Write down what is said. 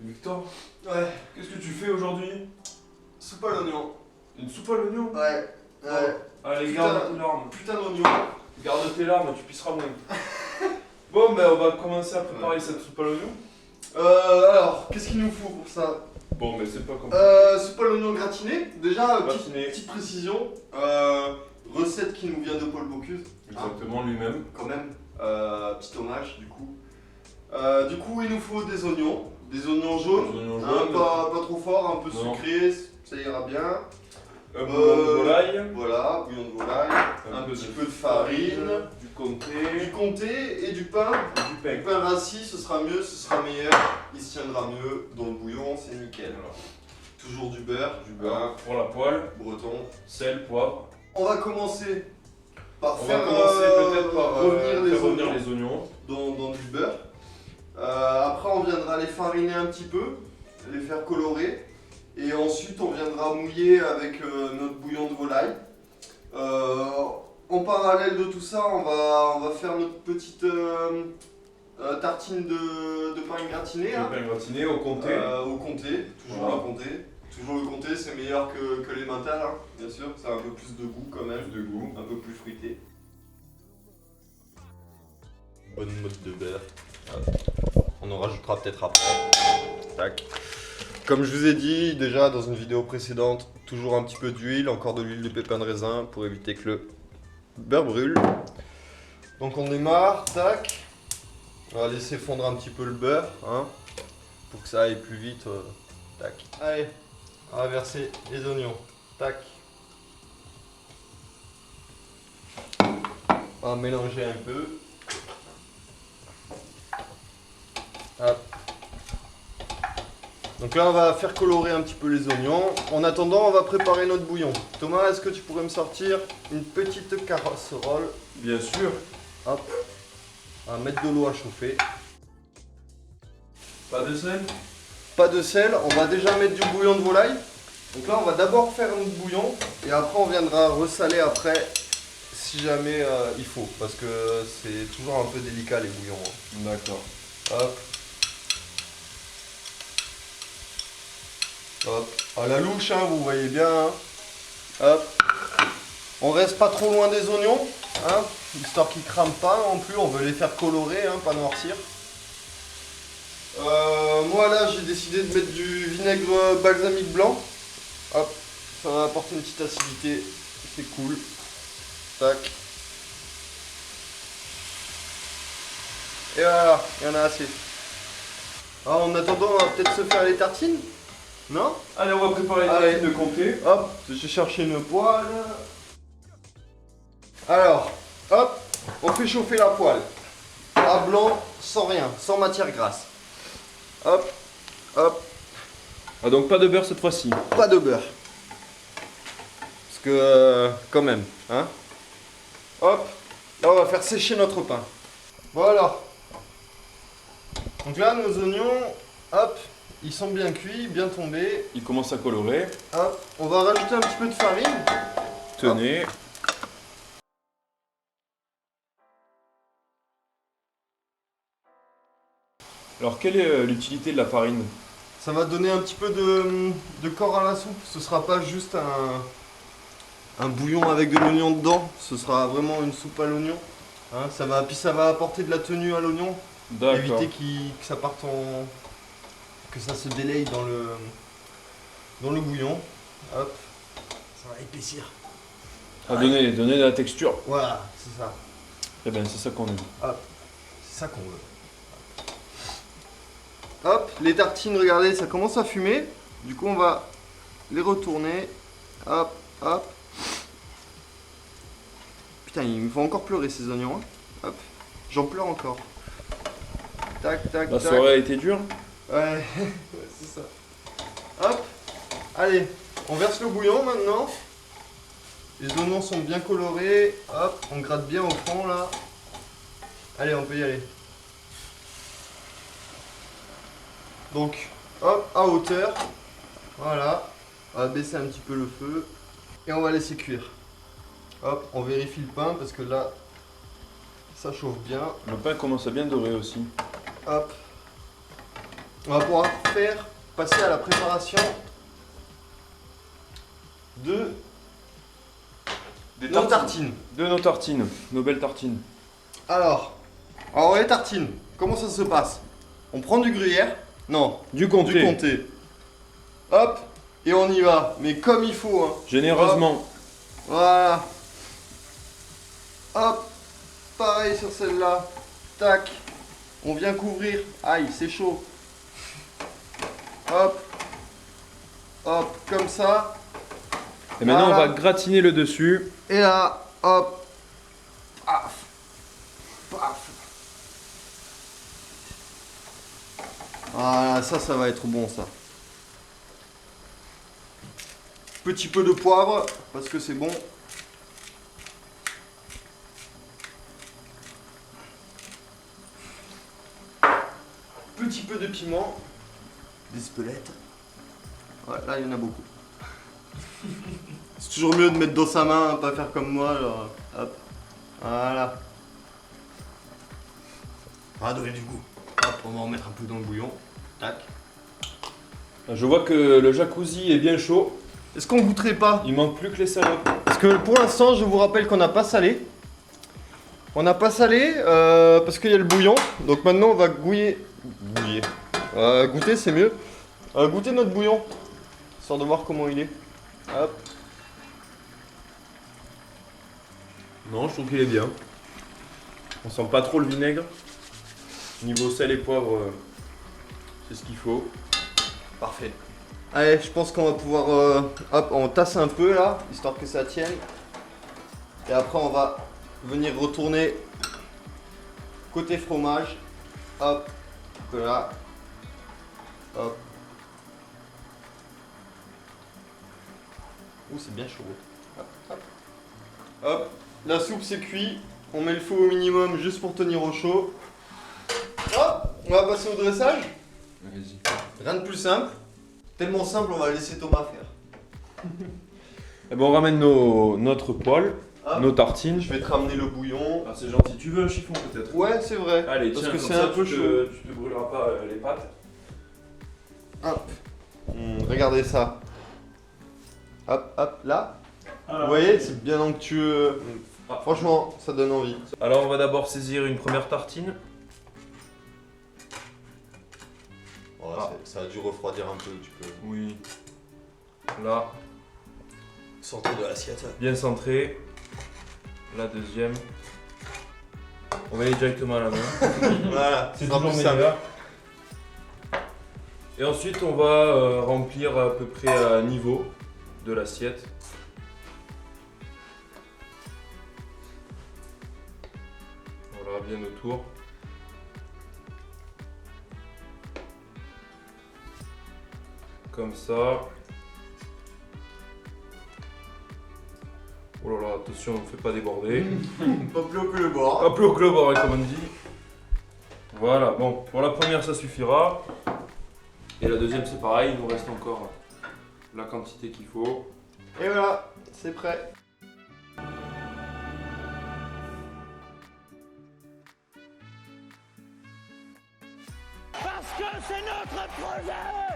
Victor, Ouais, qu'est-ce que tu fais aujourd'hui? soupe à l'oignon. Une soupe à l'oignon? Ouais, ouais. Allez, Putain. garde tes larmes. Putain d'oignon. Garde tes larmes, tu pisseras moins. Bon, ben on va commencer à préparer cette soupe à l'oignon. Alors, qu'est-ce qu'il nous faut pour ça? Bon, mais c'est pas compliqué. Soupe à l'oignon gratiné. Déjà, Gratiné. petite précision. Recette qui nous vient de Paul Bocuse. Exactement, lui-même. Quand même. Petit hommage, du coup. Du coup, il nous faut des oignons. Des oignons jaunes. Des oignons Hein, jaunes. pas trop fort, un peu Non. sucré, ça ira bien. Un bouillon de volaille. Voilà, bouillon de volaille. Un petit peu de farine. Du comté. Du comté et du pain. Du pain. Du pain rassis, ce sera mieux, ce sera meilleur. Il se tiendra mieux dans le bouillon, c'est nickel. Voilà. Toujours du beurre. Du beurre pour la poêle. Breton. Sel, poivre. On va commencer par On faire va commencer peut-être par revenir faire revenir oignons les oignons. dans du beurre. Après, on viendra les fariner un petit peu, les faire colorer. Et ensuite, on viendra mouiller avec notre bouillon de volaille. En parallèle de tout ça, on va faire notre petite tartine de pain gratiné. Le Hein, pain gratiné au comté. au comté, toujours Voilà. le comté. Toujours le comté, c'est meilleur que les mentales, hein, bien sûr. Ça a un peu plus de goût quand même, Plus de goût. un peu plus fruité. Bonne mode de beurre. On en rajoutera peut-être après. Tac. Comme je vous ai dit déjà dans une vidéo précédente, toujours un petit peu d'huile, encore de l'huile de pépin de raisin pour éviter que le beurre brûle. Donc on démarre, tac. On va laisser fondre un petit peu le beurre, hein, pour que ça aille plus vite. Tac. Allez, on va verser les oignons. Tac. On va mélanger un peu. Hop. Donc là, on va faire colorer un petit peu les oignons. En attendant, on va préparer notre bouillon. Thomas, est-ce que tu pourrais me sortir une petite casserole? Bien sûr. Hop. On va mettre de l'eau à chauffer. Pas de sel. Pas de sel, on va déjà mettre du bouillon de volaille. Donc là, on va d'abord faire notre bouillon et après, on viendra ressaler après si jamais il faut. Parce que c'est toujours un peu délicat les bouillons. D'accord. Hop. Hop. À la louche, hein, vous voyez bien. Hein. Hop. On reste pas trop loin des oignons, hein, histoire qu'ils crament pas non plus. On veut les faire colorer, hein, pas noircir. Moi là, j'ai décidé de mettre du vinaigre balsamique blanc. Hop. Ça va apporter une petite acidité. C'est cool. Tac. Et voilà, il y en a assez. Alors, en attendant, on va peut-être se faire les tartines. Non? Allez, on va préparer les Allez. tartines de comté. Hop, je vais chercher une poêle. Alors, hop, on fait chauffer la poêle. À blanc, sans rien, sans matière grasse. Hop, hop, Ah, donc pas de beurre cette fois-ci. pas de beurre. Parce que, quand même, hein. Hop, là on va faire sécher notre pain. Voilà. Donc là, nos oignons, hop, ils sont bien cuits, bien tombés. Il commence à colorer. Hop, on va rajouter un petit peu de farine. Tenez. Alors, quelle est l'utilité de la farine? Ça va donner un petit peu de corps à la soupe. Ce sera pas juste un bouillon avec de l'oignon dedans. Ce sera vraiment une soupe à l'oignon. Hein, puis ça va apporter de la tenue à l'oignon. D'accord. Éviter que ça parte que ça se délaye dans le bouillon. Hop. Ça va épaissir. À donner de la texture. Voilà, c'est ça. Eh bien, c'est ça qu'on aime. Hop. C'est ça qu'on veut. Hop, les tartines, regardez, ça commence à fumer. Du coup, on va les retourner. Hop, hop. Putain, il me faut encore pleurer ces oignons. Hein. Hop, j'en pleure encore. Tac, tac, La tac. soirée a été dure. Ouais, c'est ça. Hop, allez, on verse le bouillon maintenant. Les oignons sont bien colorés. Hop, on gratte bien au fond là. Allez, on peut y aller. Donc, hop, à hauteur. Voilà. On va baisser un petit peu le feu. Et on va laisser cuire. Hop, on vérifie le pain parce que là, ça chauffe bien. Le pain commence à bien dorer aussi. Hop. on va pouvoir passer à la préparation de nos tartines. De nos tartines, nos belles tartines. Alors les tartines, comment ça se passe? On prend du gruyère, non, Du comté. du comté. Hop, et on y va, mais comme il faut. Hein. Généreusement. Voilà. Hop, pareil sur celle-là. Tac, on vient couvrir. Aïe, c'est chaud. Hop, hop, comme ça. Et maintenant Voilà. on va gratiner le dessus. Et là, hop, paf, paf. Voilà, ça va être bon ça. Petit peu de poivre, parce que c'est bon. Petit peu de piment. Des spelettes. Ouais, là il y en a beaucoup. C'est toujours mieux de mettre dans sa main, hein, pas faire comme moi. Alors, hop, voilà. Ça va donner du goût. Hop, on va en mettre un peu dans le bouillon. Tac. Je vois que le jacuzzi est bien chaud. Est-ce qu'on goûterait pas? Il manque plus que les salopes. Parce que pour l'instant, je vous rappelle qu'on n'a pas salé. On n'a pas salé parce qu'il y a le bouillon. Donc maintenant, on va goûter, c'est mieux. Goûter notre bouillon. Histoire de voir comment il est. Hop. Non, je trouve qu'il est bien. On sent pas trop le vinaigre. Niveau sel et poivre, c'est ce qu'il faut. Parfait. Allez, je pense qu'on va pouvoir... hop, on tasse un peu là, histoire que ça tienne. Et après, on va venir retourner côté fromage. Hop, là. Hop. Ouh, c'est bien chaud. Hop, hop. Hop, la soupe c'est cuit. On met le feu au minimum juste pour tenir au chaud. Hop, on va passer au dressage. Vas-y. Rien de plus simple. Tellement simple, on va laisser Thomas faire. Et bon, on ramène notre poêle, Hop. nos tartines. Je vais te ramener le bouillon. Ah, c'est gentil. Tu veux un chiffon peut-être? Ouais, c'est vrai. Allez, parce tiens, que comme c'est ça, un peu tu chaud. tu te brûleras pas les pattes. Hop. Regardez ça. Hop, hop, là. Vous voyez, c'est bien onctueux. Ah. Franchement, ça donne envie. Alors, on va d'abord saisir une première tartine. Voilà, ça a dû refroidir un peu, tu peux Oui. Là, sortir de l'assiette. bien centré. La deuxième. On va aller directement à la main. Voilà, C'est sera toujours plus simple. meilleur. Et ensuite, on va remplir à peu près à niveau de l'assiette. Voilà, bien autour. Comme ça. Oh là là, attention, on ne fait pas déborder. Pas plus haut que le bord. Hop, le club, comme on dit. Voilà, bon, pour la première, ça suffira. Et la deuxième, c'est pareil, il nous reste encore la quantité qu'il faut. Et voilà, c'est prêt. Parce que c'est notre projet!